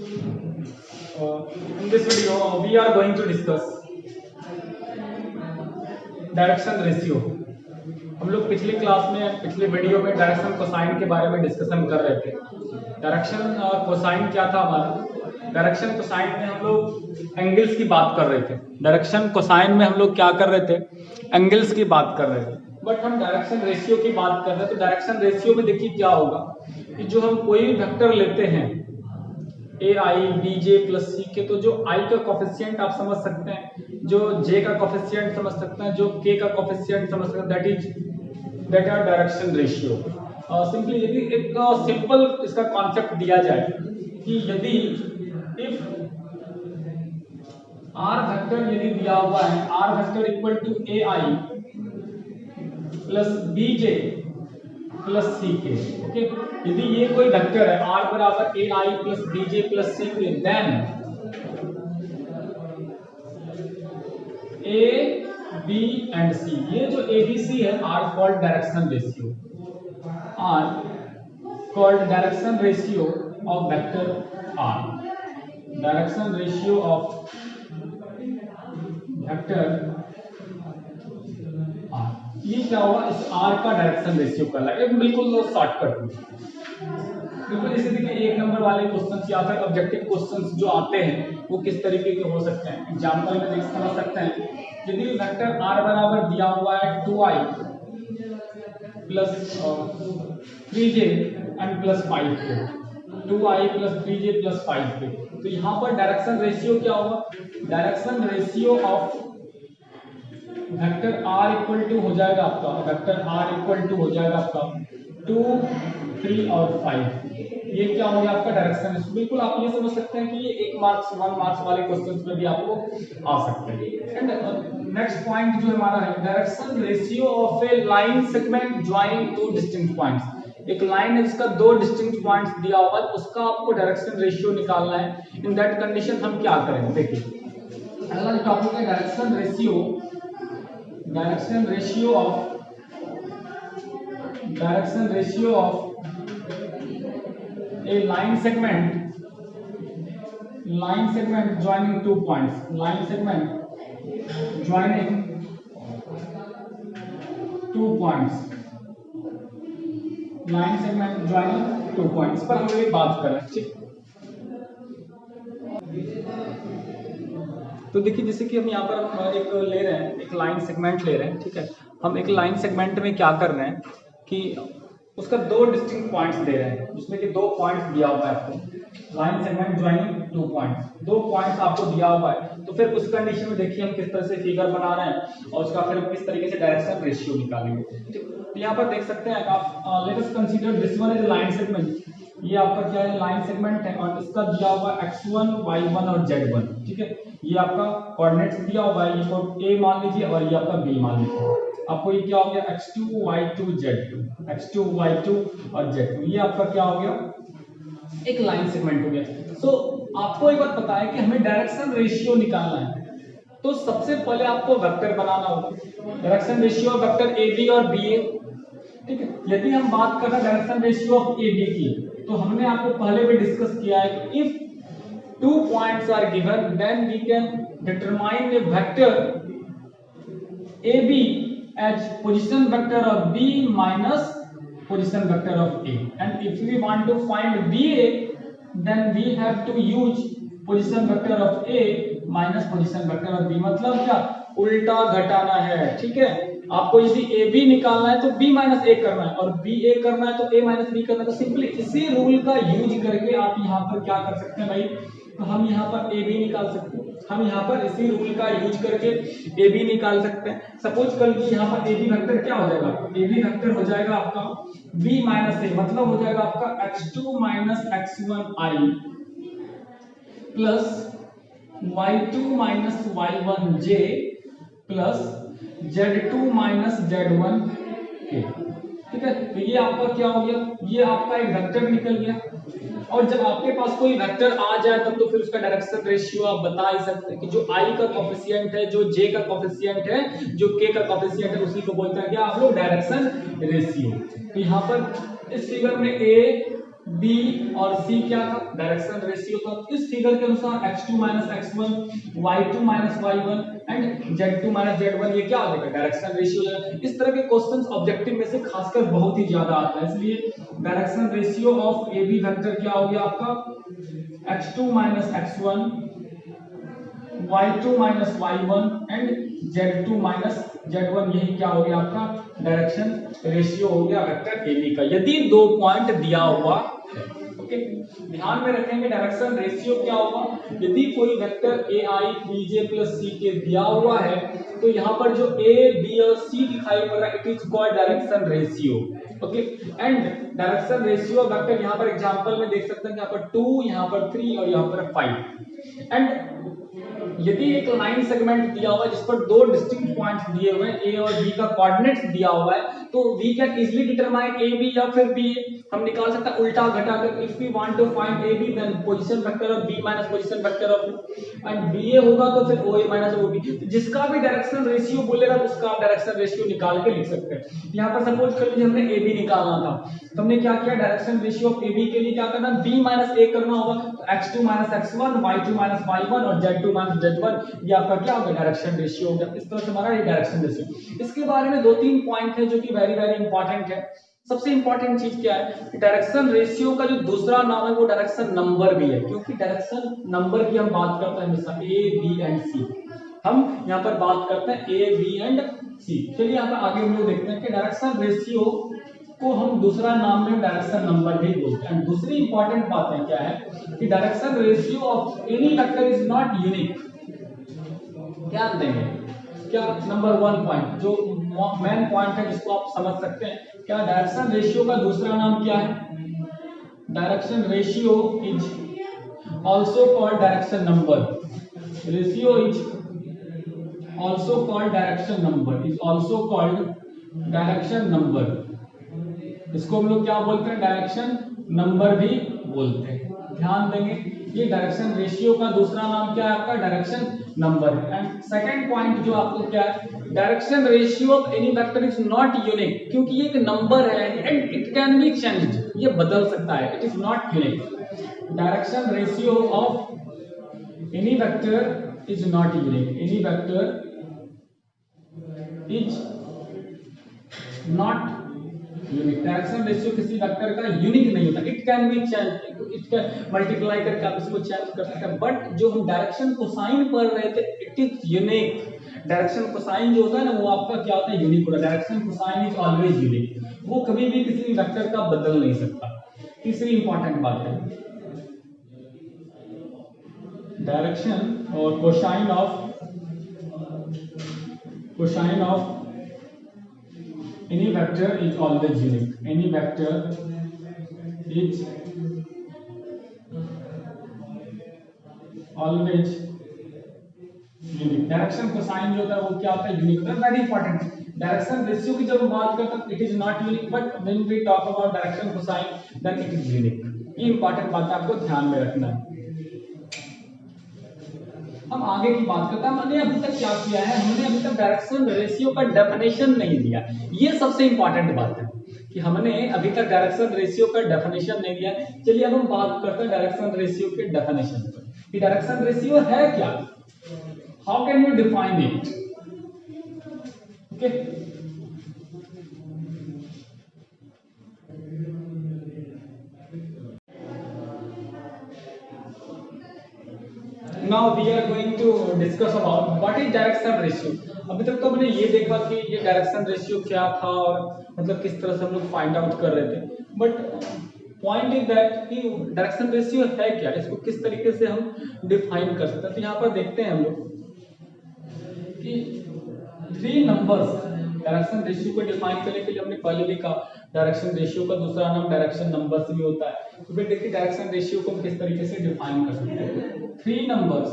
In this video, we are going to discuss direction ratio. हम लोग पिछली class में, पिछले वीडियो में डायरेक्शन कोसाइन के बारे में डिस्कशन कर रहे थे। डायरेक्शन कोसाइन क्या था हमारा? डायरेक्शन कोसाइन में हम लोग एंगल्स की बात कर रहे थे। डायरेक्शन कोसाइन में हम लोग क्या कर रहे थे? एंगल्स की बात कर रहे थे। बट हम डायरेक्शन रेशियो की बात कर रहे थे। तो डायरेक्शन रेशियो में देखिए क्या होगा कि जो हम कोई भी वेक्टर लेते हैं ए I B J plus C के, तो जो आई का कोफिशिएंट आप समझ सकते हैं, जो जे का कोफिशिएंट समझ सकते हैं, जो के का कोफिशिएंट समझ सकते हैं, that are direction ratio. Simply यदि एक सिंपल इसका कॉन्सेप्ट दिया जाए कि यदि इफ आर वेक्टर यदि दिया हुआ है, R vector equal to A I plus B J plus C K, okay, यदि ये कोई वेक्टर है r बराबर A I plus B J plus C K, then A B and C, ये जो ए बी सी है, are called direction ratio, are called direction ratio of vector R, direction ratio of vector R. ये क्या हुआ? इस R का direction ratio का like बिल्कुल शॉर्टकट में, बिल्कुल इसे देखिए एक नंबर वाले क्वेश्चंस या फिर ऑब्जेक्टिव क्वेश्चंस जो आते हैं वो किस तरीके के हो सकते हैं। एग्जांपल में देख समझ सकते हैं, यदि वेक्टर आर बराबर दिया हुआ है 2i plus 3j and plus 5k, 2i plus 3j plus 5k, तो यहाँ पर डायरेक्शन रेशियो क्या होगा? Direction ratio of vector r equal to हो जाएगा आपका, वेक्टर r इक्वल टू हो जाएगा आपका 2, 3 और 5। ये क्या हो गया आपका डायरेक्शन रेशियो। बिल्कुल आप ये समझ सकते हैं कि ये 1 मार्क्स 1 मार्क्स वाले क्वेश्चंस में भी आपको आ सकते हैं। एंड नेक्स्ट पॉइंट जो हमारा है, direction ratio of A line segment joining two distinct points. एक लाइन है जिसका दो डिस्टिंक्ट पॉइंट्स दिया हुआ है, उसका आपको डायरेक्शन रेशियो निकालना है। इन दैट कंडीशन हम क्या करेंगे, देखिए अगला टॉपिक है direction ratio of a line segment joining two points, line segment joining two points पर हम लोग बात कर रहे हैं, ठीक। तो देखिए जैसे कि हम यहाँ पर एक ले रहे हैं, एक लाइन सेगमेंट ले रहे हैं, ठीक है। हम एक लाइन सेगमेंट में क्या कर रहे हैं कि उसका दो डिस्टिंक्ट पॉइंट्स दे रहे हैं, जिसमें कि दो पॉइंट्स दिया हुआ है आपको। Line segment joining two points, दो पॉइंट्स आपको दिया हुआ है। तो फिर उस कंडीशन में देखिए हम किस तरह से फिगर बना रहे हैं और उसका फिर किस तरीके से डायरेक्शन रेशियो निकालेंगे। तो यहाँ पर देख सकते हैं आप, let us consider this one is line segment. ये आपका क्या है? लाइन सेगमेंट है और इसका दिया हुआ x1, y1 और z1, ठीक है। ये आपका कोऑर्डिनेट्स दिया हुआ है, ये a मान लीजिए और ये आपका b मान लीजिए। आपको ये क्या हो गया? x2, y2, z2, x2, y2 और z2, ये आपका क्या हो गया? एक लाइन सेगमेंट हो गया। सो आपको एक बात पता है कि हमें डायरेक्शन रेशियो निकालना है, तो सबसे पहले आपको वेक्टर बनाना होगा। Direction ratio of vector A B और बी ए, ठीक है। यदि हम बात कर रहे हैं direction ratio of A B की, तो हमने आपको पहले भी डिस्कस किया है कि if two points are given then we can determine a vector A B as position vector of B minus position vector of A, and if we want to find B A then we have to use position vector of A minus position vector of B. मतलब क्या? उल्टा घटाना है, ठीक है। आपको यदि A B निकालना है तो बी माइनस ए करना है, और बी ए करना है तो ए माइनस बी करना है। तो सिंपली इसी रूल का यूज करके आप यहाँ पर क्या कर सकते हैं भाई? तो हम यहाँ पर ए बी निकाल सकते हैं। हम यहाँ पर इसी रूल का यूज करके ए बी निकाल सकते हैं। सपोज कर लीजिए यहाँ पर ए बी वेक्टर क्या हो जाएगा? ए बी वेक्टर हो जाएगा आपका बी माइनस ए, मतलब हो जाएगा आपका x2 minus x1i plus y2 minus y1j plus z2 minus z1k, ठीक है। तो ये आपका क्या हो गया? ये आपका एक वेक्टर निकल गया। और जब आपके पास कोई वेक्टर आ जाए तब तो फिर उसका डायरेक्शन रेशियो आप बता ही सकते हैं कि जो i का कोफिशिएंट है, जो j का कोफिशिएंट है, जो k का कोफिशिएंट है, उसी को बोलते हैं क्या आप लोग? Direction ratio. तो यहाँ पर इस फिगर में a B और C क्या था, डायरेक्शन रेशियो था। इस फिगर के अनुसार x2 minus x1, y2 minus y1 and z2 minus z1 ये क्या हो जाएगा, डायरेक्शन रेशियो। इस तरह के क्वेश्चंस ऑब्जेक्टिव में से खासकर बहुत ही ज्यादा आता है, इसलिए direction ratio of A B vector क्या हो गया आपका, x2 minus x1, y2 minus y1 and z2 minus z1, यही क्या हो गया आपका डायरेक्शन रेशियो हो गया वेक्टर ए बी का, यदि 2 पॉइंट दिया हुआ है। ओके, ध्यान में रखेंगे डायरेक्शन रेशियो क्या होगा, यदि कोई vector A I B J plus C K दिया हुआ है तो यहाँ पर जो ए बी और सी दिखाई पड़ रहा है it is called direction ratio. Okay, and direction ratio vector यहाँ पर एग्जांपल में देख सकते हैं, यहाँ पर 2, यहाँ पर 3 और यहाँ पर 5। एंड यदि एक लाइन सेगमेंट दिया हुआ है जिस पर 2 डिस्टिंक्ट पॉइंट्स दिए हुए हैं, ए और बी का कोऑर्डिनेट्स दिया हुआ है, तो we can easily determine A B या फिर बी। हम निकाल सकते हैं उल्टा घटाकर, if we want to find A B then position vector of B minus position vector of and B A होगा तो फिर ओ ए माइनस ओ बी, जिसका भी डायरेक्शन रेशियो बोलेगा उसका आप डायरेक्शन रेशियो निकाल के लिख सकते हैं। यहाँ पर सपोज कर लीजिए हमने ए बी निकालना था, तो हमने क्या किया, direction ratio of A B के लिए क्या करना, बी माइनस ए करना होगा, तो x2 minus x1, y2 minus y1 और z2 माइनस z1, ये आपका क्या होगा, डायरेक्शन रेशियो हो गया। इस तरह से हमारा ये डायरेक्शन रेशियो। इसके बारे में 2-3 पॉइंट है जो कि वेरी वेरी इंपॉर्टेंट है। सबसे इंपॉर्टेंट चीज क्या है, डायरेक्शन रेशियो का जो दूसरा नाम है वो डायरेक्शन नंबर भी है, क्योंकि डायरेक्शन नंबर की हम बात करते हैं हमेशा ए बी एंड सी, हम यहाँ पर बात करते हैं ए बी एंड सी। चलिए यहाँ पर आगे हम लोग देखते हैं कि डायरेक्शन रेशियो को हम दूसरा नाम में डायरेक्शन नंबर भी बोलते हैं। दूसरी इंपॉर्टेंट बातें क्या है कि direction ratio of any vector is not unique. क्या देंगे, क्या नंबर 1 पॉइंट जो मेन पॉइंट है जिसको आप समझ सकते हैं, क्या डायरेक्शन रेशियो का दूसरा नाम क्या है, direction ratio is also called direction number. Ratio is also called direction number, is also called direction number. इसको हम लोग क्या बोलते हैं, डायरेक्शन नंबर भी बोलते हैं। ध्यान देंगे, ये डायरेक्शन रेशियो का दूसरा नाम क्या है आपका, direction number. And second point जो आपको क्या है, direction ratio of any vector is not unique, क्योंकि ये एक नंबर है and it can be changed, ये बदल सकता है, it is not unique. Direction ratio of any vector is not unique, any vector is not unique. Direction ratio किसी vector का यूनिक नहीं होता, it can be change, it can multiply करके आप इसको चेंज कर सकते हैं, बट जो हम डायरेक्शन कोसाइन पढ़ रहे थे it is unique. Direction cosine जो होता है ना वो आपका क्या होता है, यूनिक होता है। Direction cosine is always unique, वो कभी भी किसी वेक्टर का बदल नहीं सकता। तीसरी इंपॉर्टेंट बात है, डायरेक्शन और cosine of any vector is always unique, any vector is always unique. Direction cosine जो होता है वो क्या होता है, यूनिक होता है। वेरी इंपॉर्टेंट, डायरेक्शन रेशियो की जब हम बात करते हैं it is not unique, but when we talk about direction cosine then it is unique. ये इंपॉर्टेंट बात आपको ध्यान में रखना है। हम आगे की बात करते हैं, हमने अभी तक क्या किया है, हमने अभी तक डायरेक्शन रेशियो का डेफिनेशन नहीं दिया। ये सबसे इंपॉर्टेंट बात है कि हमने अभी तक डायरेक्शन रेशियो का डेफिनेशन नहीं दिया। चलिए अब हम बात करते हैं डायरेक्शन रेशियो के डेफिनेशन पर कि डायरेक्शन रेशियो है क्या, how can you define it. Okay, Now we are going to discuss about what is direction ratio। अभी तक तो हमने ये देखा कि ये डायरेक्शन रेशियो क्या था और मतलब किस तरह से हम लोग फाइंड आउट कर रहे थे, बट पॉइंट इज दैट कि डायरेक्शन रेशियो है क्या, इसको किस तरीके से हम डिफाइन कर सकते हैं। तो यहाँ पर देखते हैं हम लोग कि 3 नंबर्स डायरेक्शन रेशियो को डिफाइन करने के लिए हमने पहले भी कहा डायरेक्शन रेशियो का दूसरा नाम डायरेक्शन नंबर्स भी होता है। तो फिर देखिए डायरेक्शन रेशियो को हम किस तरीके से डिफाइन कर सकते हैं। 3 numbers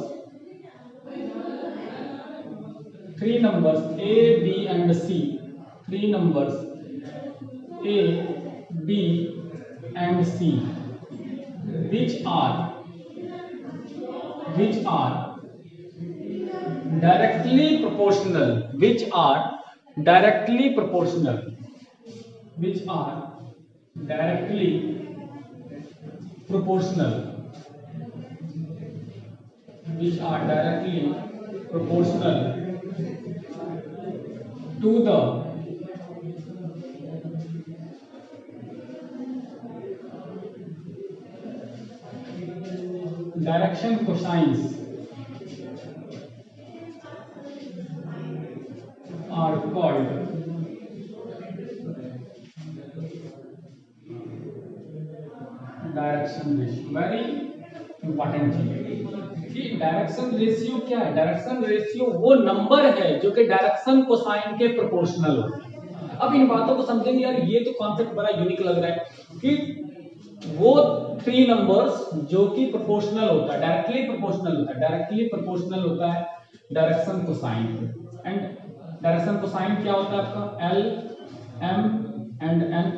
A, B and C, 3 numbers A, B and C which are directly proportional, which are directly proportional, which are directly proportional to the direction cosines are called direction ratio. Very important चीज कि direction ratio क्या है। Direction ratio वो number है जो कि direction cosine के proportional होता है। अब इन बातों को समझेंगे यार, ये तो कॉन्सेप्ट बड़ा यूनिक लग रहा है कि वो 3 नंबर्स जो कि प्रोपोर्शनल होता है, डायरेक्टली प्रोपोर्शनल होता है, डायरेक्टली प्रोपोर्शनल होता है direction cosine. And direction cosine क्या होता है आपका, L M and N.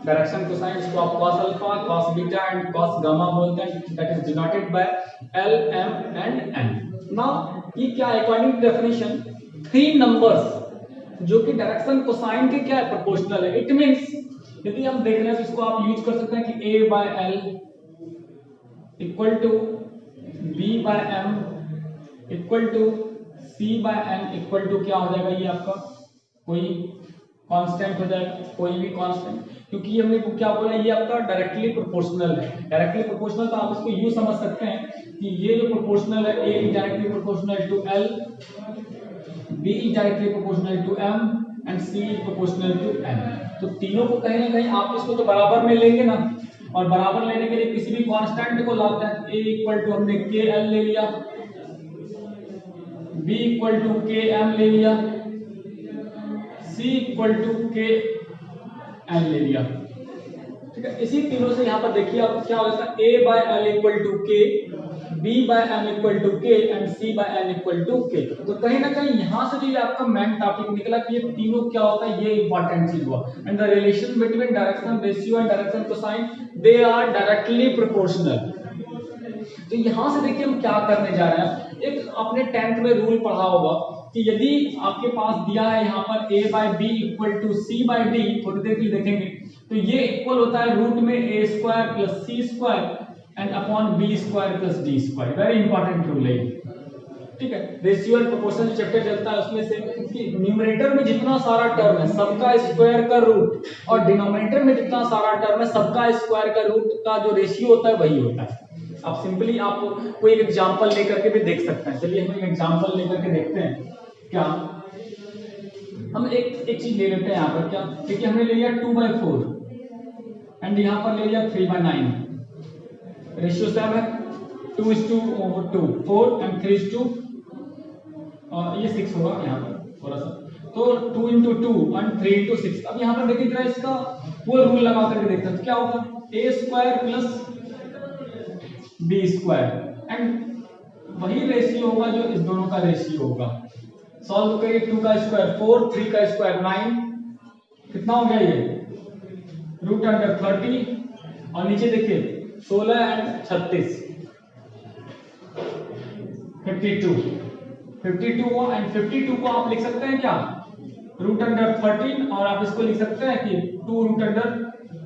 Direction cosine इसको आप cos alpha, cos beta and cos gamma बोलते हैं, that is denoted by L M and N. Now ये क्या है, अकॉर्डिंग टू डेफिनेशन 3 नंबर्स जो कि डायरेक्शन कोसाइन के क्या है, प्रोपोर्शनल है। इट मींस यदि हम देख रहे हैं तो इसको आप यूज कर सकते हैं कि a by L equal to b by m equal to c by n equal to क्या हो जाएगा, ये आपका कोई कांस्टेंट हो जाएगा, कोई भी कांस्टेंट, क्योंकि हमने क्या बोला, ये आपका डायरेक्टली प्रोपोर्शनल है। डायरेक्टली प्रोपोर्शनल तो आप इसको यूं समझ सकते हैं कि ये जो प्रोपोर्शनल है, a is directly proportional to l, b is directly proportional to m and c is proportional to n। तो तीनों को कहीं ना कहीं आप इसको तो बराबर में लेंगे ना, और बराबर लेने के लिए किसी भी कांस्टेंट को लाते हैं। a इक्वल टू हमने kl ले लिया, b इक्वल टू km ले लिया, c इक्वल टू kn ले लिया, ठीक है। इसी तीनों से यहाँ पर देखिए आप क्या हो जाता है, a by l equal to k, b by m equal to k and c by n equal to k। तो कहीं ना कहीं यहाँ से जो आपका मेन टॉपिक निकला कि ये तीनों क्या होता है, ये इंपॉर्टेंट चीज हुआ। And the relation between direction ratio and direction cosine, they are directly proportional. तो यहाँ से देखिए हम क्या करने जा रहे हैं, एक आपने 10th में रूल पढ़ा होगा कि यदि आपके पास दिया है यहाँ पर a by B equal to C by D, थोड़ी देर के लिए देखेंगे, तो ये इक्वल होता है रूट में a square plus C square and upon B square plus D square. Very important rule है, ठीक है। रेशियो एंड प्रोपोर्शन चैप्टर चलता है उसमें से कि न्यूमरेटर में जितना सारा टर्म है सबका स्क्वायर का रूट, और डिनोमिनेटर में जितना सारा टर्म है सबका स्क्वायर का रूट का जो रेशियो होता है वही होता है। आप सिंपली आप कोई एक एग्जांपल लेकर के भी देख सकते हैं। चलिए हम एक एग्जांपल लेकर के देखते हैं। क्या हम एक चीज ले लेते हैं यहाँ पर, क्या देखिए हमने ले लिया 2/4 एंड यहाँ पर ले लिया 3/9, रेशियो सेम है 2:2, 4 एंड 3:2, ये 6 होगा यहाँ पर थोड़ा सा, तो 2:2 एंड 3:6। अब यहाँ पर देखिए जरा इसका वो रूल लगा करके देखते हैं तो क्या होगा, a square plus B square and वही रेशियो होगा जो इस दोनों का रेशियो होगा। सॉल्व करिए, 2 का स्क्वायर 4, 3 का स्क्वायर 9, कितना हो गया ये रूट अंडर 30, और नीचे देखिए 16 एंड 36 52 हुआ। एंड 52 को आप लिख सकते हैं क्या, रूट अंडर 13, और आप इसको लिख सकते हैं कि 2 रूट अंडर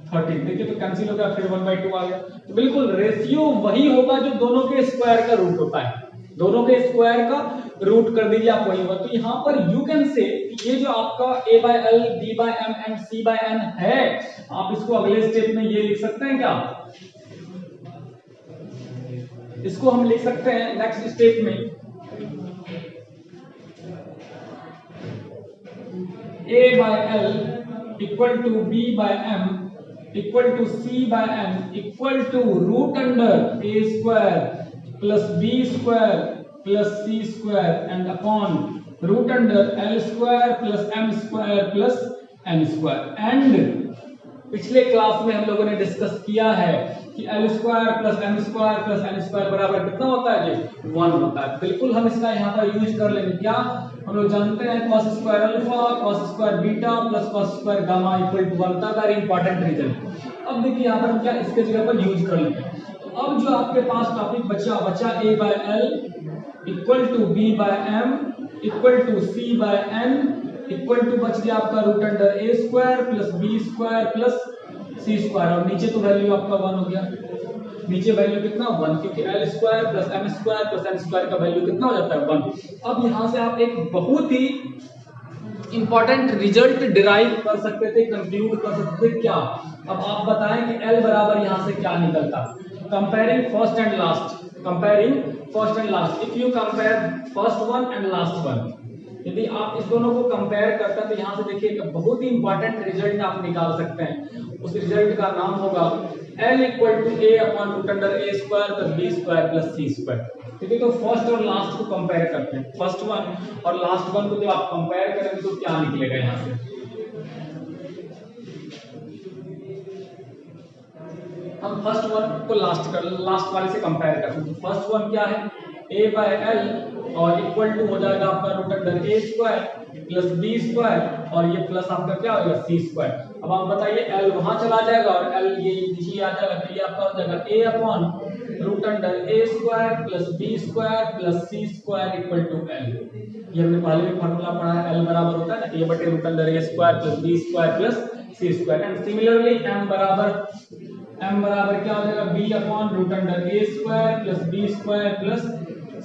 13। देखिए तो कैंसिल हो गया, फिर 1/2 आ गया। तो बिल्कुल रेशियो वही होगा जो दोनों के स्क्वायर का रूट होता है, दोनों के स्क्वायर का रूट कर दीजिए आप वही होगा। तो यहाँ पर यू कैन से ये जो आपका a by L, b by m and c by n है, आप इसको अगले स्टेप में ये लिख सकते हैं क्या, इसको हम लिख सकते हैं नेक्स्ट स्टेप में a by l equal to b by m equal to c by n equal to root under a square plus b square plus c square and upon root under l square plus m square plus n square. And पिछले class में हम लोगों ने discuss किया है कि l square plus m square plus n square बराबर कितना होता है जी, 1 होता है। बिल्कुल हम इसका यहाँ पर यूज कर लेंगे, क्या हम लोग जानते हैं cos square alpha cos square beta plus cos square gamma equal to 1 था। Very important result. अब देखिए यहाँ पर हम क्या इसके जगह पर यूज कर लेंगे। अब जो आपके पास टॉपिक बचा a by l equal to b by m equal to c by n equal to बच गया आपका root under a square plus b square plus c square, और नीचे तो वैल्यू आपका 1 हो गया। नीचे वैल्यू कितना 1, क्योंकि L square plus M square plus N square का वैल्यू कितना हो जाता है 1। अब यहाँ से आप एक बहुत ही इंपॉर्टेंट रिजल्ट डिराइव कर सकते थे, कंक्लूड कर सकते थे। क्या? अब आप बताएं कि एल बराबर यहाँ से क्या निकलता। Comparing first and last, comparing first and last, if you compare first one and last one, यदि आप इस दोनों को कंपेयर करते हैं तो यहाँ से देखिए एक बहुत ही इंपॉर्टेंट रिजल्ट आप निकाल सकते हैं। उस रिजल्ट का नाम होगा L equal to A upon root under A square plus B square plus C square. ठीक है, तो फर्स्ट और लास्ट को कंपेयर करते हैं। फर्स्ट वन और लास्ट वन को जब आप कंपेयर करेंगे तो क्या निकलेगा यहाँ से? हम फर्स्ट वन को लास्ट वाले से कंपेयर करते हैं। तो फर्स्ट वन क्या है? a बाय एल और इक्वल टू हो जाएगा आपका root under A square plus B square और ये प्लस आपका क्या होगा सी स्क्वायर। अब आप बताइए एल वहां चला जाएगा और एल ये नीचे आ जाएगा, तो ये आपका हो जाएगा a upon root under A square plus B square plus C square equal to L. ये हमने पहले भी फॉर्मूला पढ़ा है, एल बराबर होता है ना a बटे root under A square plus B square plus C square. And similarly m बराबर क्या हो जाएगा b upon root under A square plus B square plus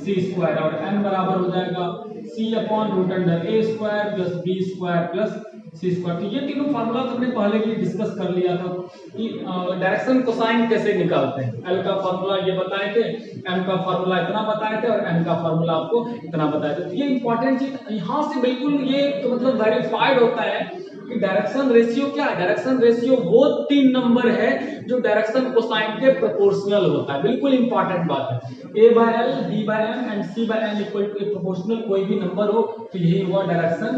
C square और n बराबर हो जाएगा c upon root under A square plus B square plus C square. तो ये तीनों फार्मूला तो हमने पहले भी डिस्कस कर लिया था कि डायरेक्शन कोसाइन कैसे निकालते हैं। l का फार्मूला ये बताए थे, m का फार्मूला इतना बताए थे और n का फार्मूला आपको इतना बताए थे। तो ये इंपॉर्टेंट चीज यहाँ से बिल्कुल ये तो मतलब वेरीफाइड होता है कि डायरेक्शन रेशियो क्या है। डायरेक्शन रेशियो वो 3 नंबर है जो डायरेक्शन कोसाइन के प्रोपोर्शनल होता है। बिल्कुल इंपॉर्टेंट बात है। a by L, b by M and c by N equal to proportional कोई भी नंबर हो तो यही हुआ direction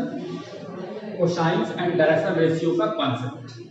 cosine and direction ratio का कॉन्सेप्ट।